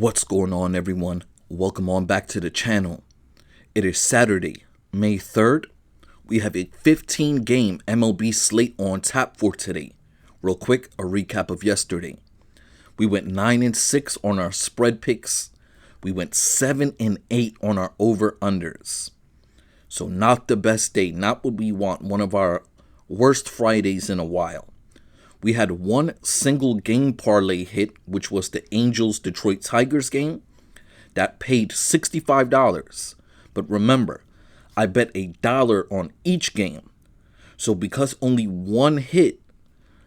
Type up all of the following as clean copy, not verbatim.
What's going on, everyone? Welcome on back to the channel. It is Saturday, May 3rd. We have a 15-game MLB slate on tap for today. Real quick, a recap of yesterday. We went 9-6 on our spread picks. We went 7-8 on our over-unders. So not the best day, not what we want, one of our worst Fridays in a while. We had one single game parlay hit, which was the Angels-Detroit Tigers game. That paid $65. But remember, I bet $1 on each game. So because only one hit,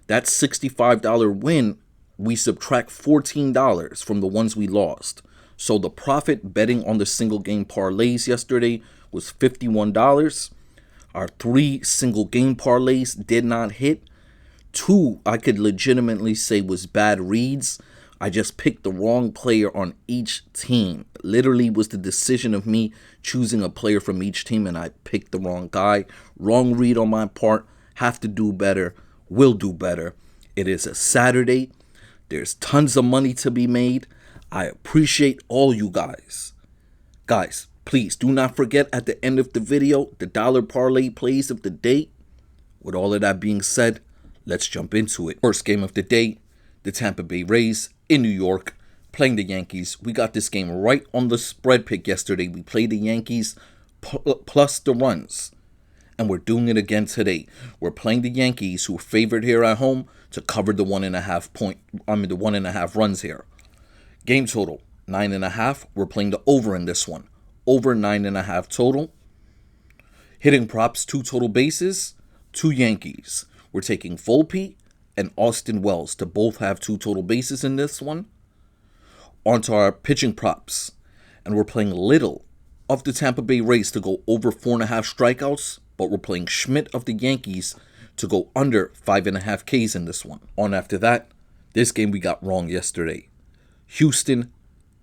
that $65 win, we subtract $14 from the ones we lost. So the profit betting on the single game parlays yesterday was $51. Our 3 single game parlays did not hit. 2 I could legitimately say was bad reads. I just picked the wrong player on each team. Literally was the decision of me choosing a player from each team, and I picked the wrong guy. Wrong read on my part. Have to do better. Will do better. It is a Saturday. There's tons of money to be made. I appreciate all you guys. Guys, please do not forget at the end of the video, the dollar parlay plays of the day. With all of that being said, let's jump into it. First game of the day, the Tampa Bay Rays in New York playing the Yankees. We got this game right on the spread pick yesterday. We played the Yankees plus the runs. And we're doing it again today. We're playing the Yankees, who are favored here at home, to cover the 1.5 runs here. Game total, 9.5. We're playing the over in this one. Over 9.5 total. Hitting props, 2 total bases, 2 Yankees. We're taking Volpe and Austin Wells to both have 2 total bases in this one. On to our pitching props. And we're playing Little of the Tampa Bay Rays to go over 4.5 strikeouts. But we're playing Schmidt of the Yankees to go under 5.5 Ks in this one. On after that, this game we got wrong yesterday. Houston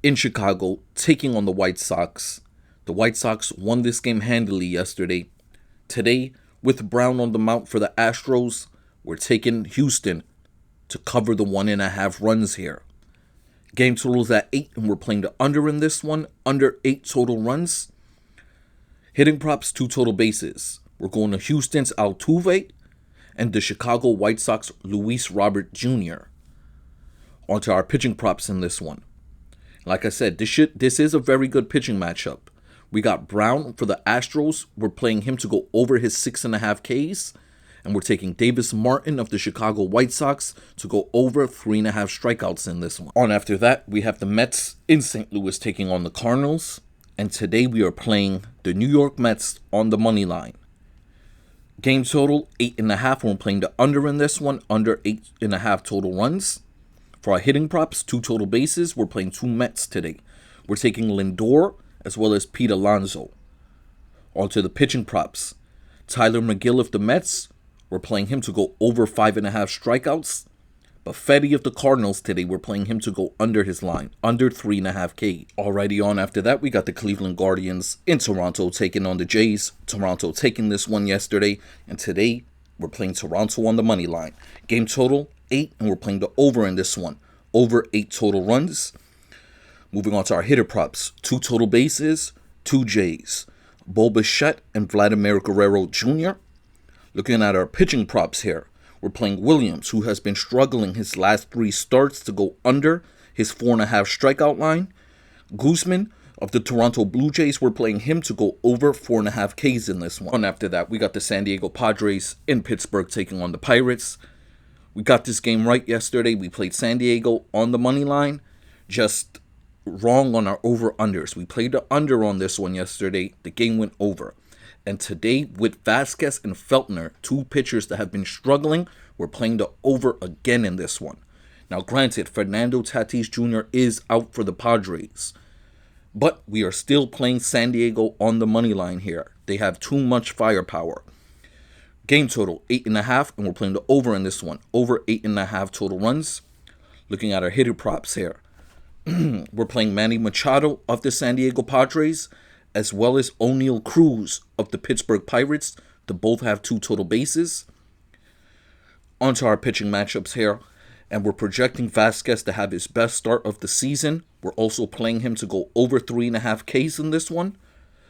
in Chicago taking on the White Sox. The White Sox won this game handily yesterday. Today, with Brown on the mound for the Astros, we're taking Houston to cover the 1.5 runs here. Game total's at 8, and we're playing the under in this one. Under 8 total runs. Hitting props, 2 total bases. We're going to Houston's Altuve and the Chicago White Sox Luis Robert Jr. On to our pitching props in this one. Like I said, this is a very good pitching matchup. We got Brown for the Astros. We're playing him to go over his 6.5 Ks. And we're taking Davis Martin of the Chicago White Sox to go over 3.5 strikeouts in this one. On after that, we have the Mets in St. Louis taking on the Cardinals. And today we are playing the New York Mets on the money line. Game total, 8.5. We're playing the under in this one. Under 8.5 total runs. For our hitting props, 2 total bases. We're playing 2 Mets today. We're taking Lindor as well as Pete Alonso. On to the pitching props. Tyler McGill of the Mets. We're playing him to go over 5.5 strikeouts. Buffetti of the Cardinals today, we're playing him to go under his line, under 3.5 K. Alrighty, on after that, we got the Cleveland Guardians in Toronto taking on the Jays. Toronto taking this one yesterday, and today we're playing Toronto on the money line. Game total, 8, and we're playing the over in this one. Over 8 total runs. Moving on to our hitter props. 2 total bases, 2 Jays. Bo Bichette and Vladimir Guerrero Jr. Looking at our pitching props here. We're playing Williams, who has been struggling his last 3 starts, to go under his 4.5 strikeout line. Guzman of the Toronto Blue Jays, we're playing him to go over 4.5 Ks in this one. And after that, we got the San Diego Padres in Pittsburgh taking on the Pirates. We got this game right yesterday. We played San Diego on the money line, just wrong on our over-unders. We played the under on this one yesterday. The game went over. And today, with Vasquez and Feltner, 2 pitchers that have been struggling, we're playing the over again in this one. Now, granted, Fernando Tatis Jr. is out for the Padres. But we are still playing San Diego on the money line here. They have too much firepower. Game total, 8.5, and we're playing the over in this one. Over 8.5 total runs. Looking at our hitter props here. We're playing Manny Machado of the San Diego Padres, as well as O'Neal Cruz of the Pittsburgh Pirates to both have 2 total bases. On to our pitching matchups here. And we're projecting Vasquez to have his best start of the season. We're also playing him to go over 3.5 Ks in this one.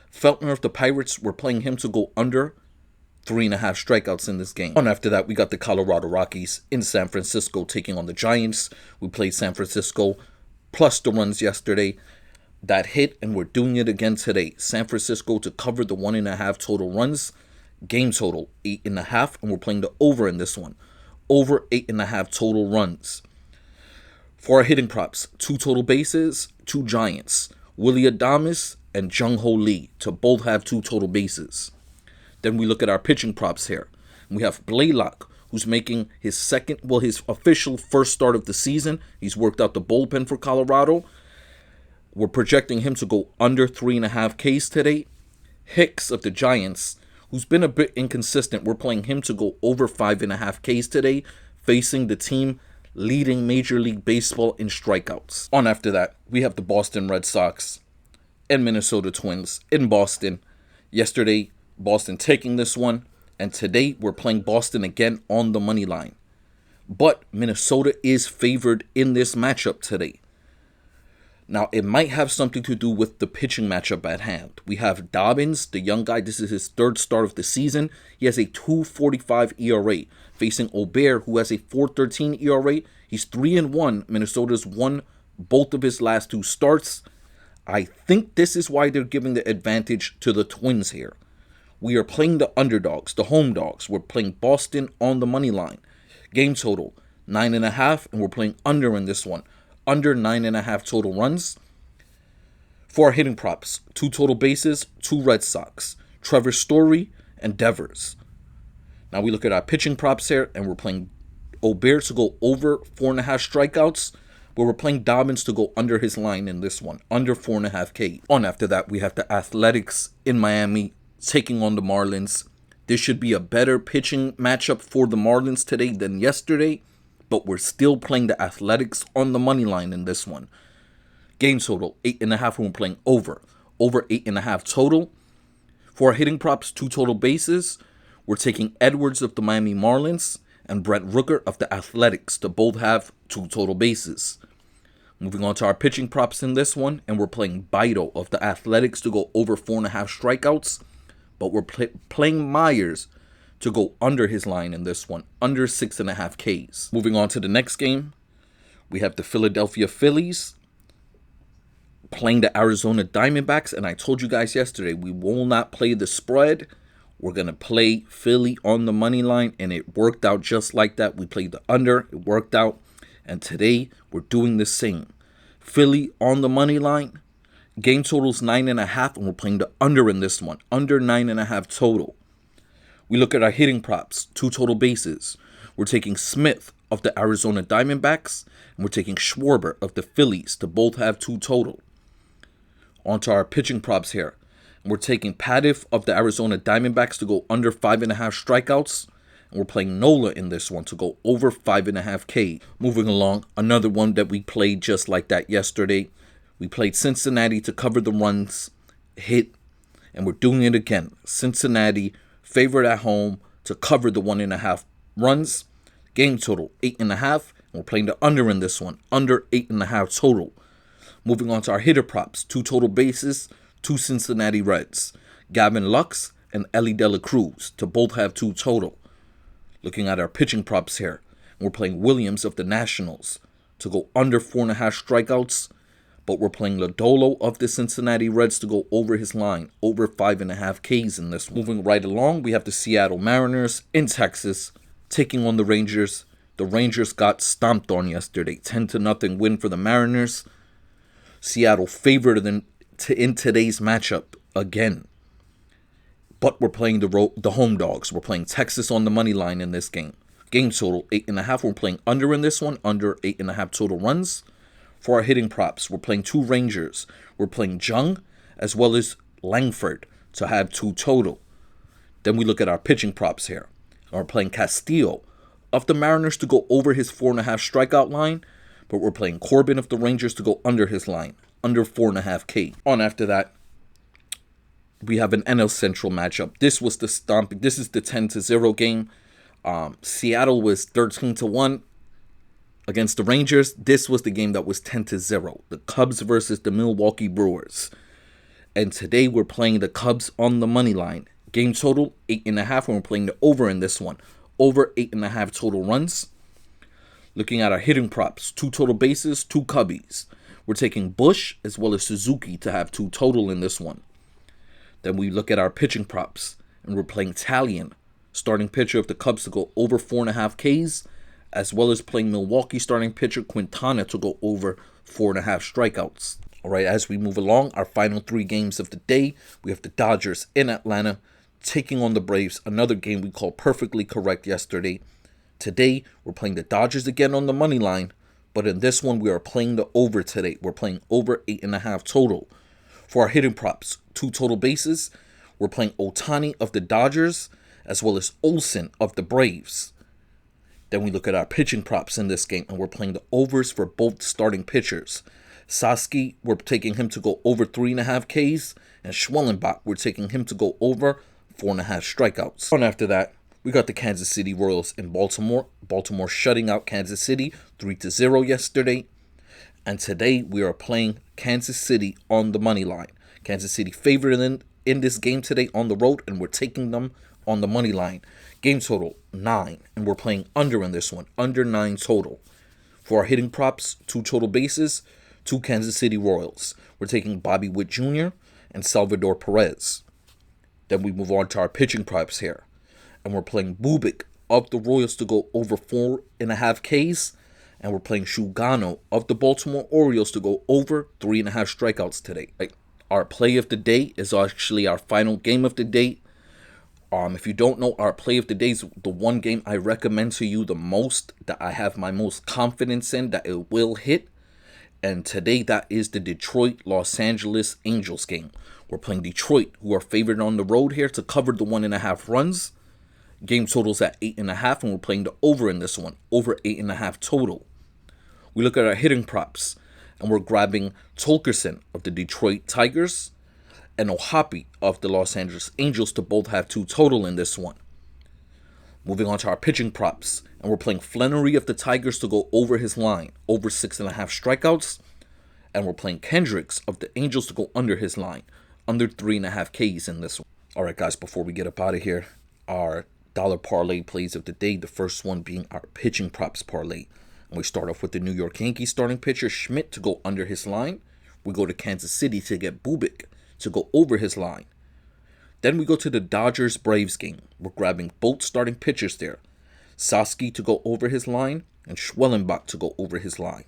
Feltner of the Pirates, we're playing him to go under 3.5 strikeouts in this game. And after that, we got the Colorado Rockies in San Francisco taking on the Giants. We played San Francisco plus the runs yesterday. That hit, and we're doing it again today. San Francisco to cover the 1.5 total runs. Game total 8.5, and we're playing the over in this one. Over 8.5 total runs. For our hitting props, 2 total bases, 2 Giants. Willie Adames and Jung-Ho Lee to both have 2 total bases. Then we look at our pitching props here. We have Blaylock, who's making his his official first start of the season. He's worked out the bullpen for Colorado. We're projecting him to go under 3.5 Ks today. Hicks of the Giants, who's been a bit inconsistent. We're playing him to go over 5.5 Ks today, facing the team leading Major League Baseball in strikeouts. On after that, we have the Boston Red Sox and Minnesota Twins in Boston. Yesterday, Boston taking this one, and today we're playing Boston again on the money line. But Minnesota is favored in this matchup today. Now, it might have something to do with the pitching matchup at hand. We have Dobbins, the young guy. This is his 3rd start of the season. He has a 2.45 ERA, facing Ober, who has a 4.13 ERA. He's 3-1. Minnesota's won both of his last 2 starts. I think this is why they're giving the advantage to the Twins here. We are playing the underdogs, the home dogs. We're playing Boston on the money line. Game total 9.5, and we're playing under in this one. Under 9.5 total runs. For our hitting props, 2 total bases, 2 Red Sox, Trevor Story and Devers. Now we look at our pitching props here, and we're playing Ober to go over 4.5 strikeouts, but we're playing Dobbins to go under his line in this one, under 4.5 K. On after that, we have the Athletics in Miami taking on the Marlins. This should be a better pitching matchup for the Marlins today than yesterday, but we're still playing the Athletics on the money line in this one. Game total 8.5, and we're playing over 8.5 total. For our hitting props, 2 total bases, we're taking Edwards of the Miami Marlins and Brent Rooker of the Athletics to both have 2 total bases. Moving on to our pitching props in this one, and we're playing Bido of the Athletics to go over 4.5 strikeouts, but we're playing Myers to go under his line in this one, under 6.5 Ks. Moving on to the next game, we have the Philadelphia Phillies playing the Arizona Diamondbacks, and I told you guys yesterday, we will not play the spread. We're going to play Philly on the money line, and it worked out just like that. We played the under, it worked out, and today we're doing the same. Philly on the money line, game total's 9.5, and we're playing the under in this one, under 9.5 total. We look at our hitting props, 2 total bases. We're taking Smith of the Arizona Diamondbacks, and we're taking Schwarber of the Phillies to both have 2 total. On to our pitching props here. We're taking Padif of the Arizona Diamondbacks to go under 5.5 strikeouts, and we're playing Nola in this one to go over 5.5 K. Moving along, another one that we played just like that yesterday. We played Cincinnati to cover the runs, hit, and we're doing it again. Cincinnati favored at home to cover the 1.5 runs. Game total 8.5, and we're playing the under in this one, under 8.5 total. Moving on to our hitter props, 2 total bases, 2 Cincinnati Reds, Gavin Lux and Ellie De La Cruz to both have 2 total. Looking at our pitching props here, we're playing Williams of the Nationals to go under 4.5 strikeouts, but we're playing Lodolo of the Cincinnati Reds to go over his line, over 5.5 Ks in this. Moving right along, we have the Seattle Mariners in Texas taking on the Rangers. The Rangers got stomped on yesterday, 10-0 win for the Mariners. Seattle favored in today's matchup again. But we're playing the home dogs. We're playing Texas on the money line in this game. Game total 8.5. We're playing under in this one, under 8.5 total runs. For our hitting props, we're playing 2 Rangers. We're playing Jung as well as Langford to have 2 total. Then we look at our pitching props here. We're playing Castillo of the Mariners to go over his 4.5 strikeout line, but we're playing Corbin of the Rangers to go under his line, under 4.5 K. On after that, we have an NL Central matchup. This was the stomping. This is the 10-0 game. Seattle was 13-1. Against the Rangers, this was the game that was 10-0. The Cubs versus the Milwaukee Brewers. And today we're playing the Cubs on the money line. Game total, 8.5, and we're playing the over in this one. Over 8.5 total runs. Looking at our hitting props, 2 total bases, 2 Cubbies. We're taking Bush as well as Suzuki to have 2 total in this one. Then we look at our pitching props, and we're playing Talion, starting pitcher of the Cubs, to go over 4.5 Ks, as well as playing Milwaukee starting pitcher Quintana to go over 4.5 strikeouts. All right, as we move along, our final 3 games of the day, we have the Dodgers in Atlanta taking on the Braves, another game we called perfectly correct yesterday. Today, we're playing the Dodgers again on the money line, but in this one, we are playing the over today. We're playing over 8.5 total. For our hitting props, 2 total bases, we're playing Ohtani of the Dodgers, as well as Olsen of the Braves. Then we look at our pitching props in this game, and we're playing the overs for both starting pitchers. Sasky, we're taking him to go over 3.5 Ks, and Schwellenbach, we're taking him to go over 4.5 strikeouts. And after that, we got the Kansas City Royals in Baltimore. Baltimore shutting out Kansas City 3-0 yesterday. And today we are playing Kansas City on the money line. Kansas City favored in this game today on the road, and we're taking them on the money line. Game total 9, and we're playing under in this one, under 9 total. For our hitting props, 2 total bases, 2 Kansas City Royals. We're taking Bobby Witt Jr. and Salvador Perez. Then we move on to our pitching props here, and we're playing Bubic of the Royals to go over 4.5 Ks, and we're playing Shugano of the Baltimore Orioles to go over 3.5 strikeouts today. Our play of the day is actually our final game of the day. If you don't know, our play of the day is the one game I recommend to you the most, that I have my most confidence in, that it will hit. And today, that is the Detroit-Los Angeles Angels game. We're playing Detroit, who are favored on the road here to cover the 1.5 runs. Game total's at 8.5, and we're playing the over in this one, over 8.5 total. We look at our hitting props, and we're grabbing Tolkerson of the Detroit Tigers and Ohapi of the Los Angeles Angels to both have 2 total in this one. Moving on to our pitching props, and we're playing Flannery of the Tigers to go over his line, over 6.5 strikeouts, and we're playing Kendricks of the Angels to go under his line, under 3.5 Ks in this one. All right, guys, before we get up out of here, our dollar parlay plays of the day, the first one being our pitching props parlay. And we start off with the New York Yankees starting pitcher Schmidt to go under his line. We go to Kansas City to get Bubic to go over his line. Then we go to the Dodgers-Braves game. We're grabbing both starting pitchers there. Sasky to go over his line and Schwellenbach to go over his line.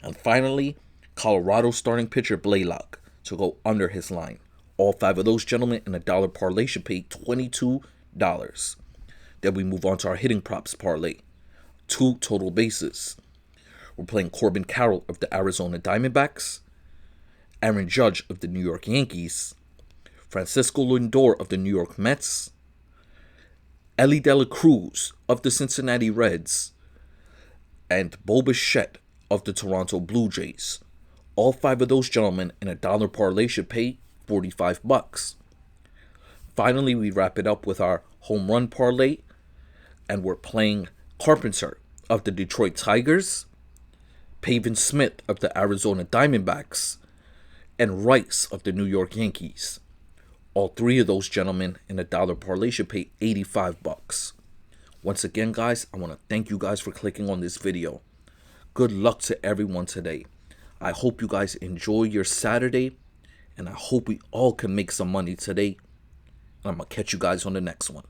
And finally, Colorado starting pitcher Blaylock to go under his line. All 5 of those gentlemen in a dollar parlay should pay $22. Then we move on to our hitting props parlay. 2 total bases. We're playing Corbin Carroll of the Arizona Diamondbacks, Aaron Judge of the New York Yankees, Francisco Lindor of the New York Mets, Ellie De La Cruz of the Cincinnati Reds, and Bo Bichette of the Toronto Blue Jays. All 5 of those gentlemen in a dollar parlay should pay $45. Finally, we wrap it up with our home run parlay, and we're playing Carpenter of the Detroit Tigers, Pavin Smith of the Arizona Diamondbacks, and Rice of the New York Yankees. All 3 of those gentlemen in a dollar parlay should pay $85. Once again, guys, I want to thank you guys for clicking on this video. Good luck to everyone today. I hope you guys enjoy your Saturday, and I hope we all can make some money today. And I'm going to catch you guys on the next one.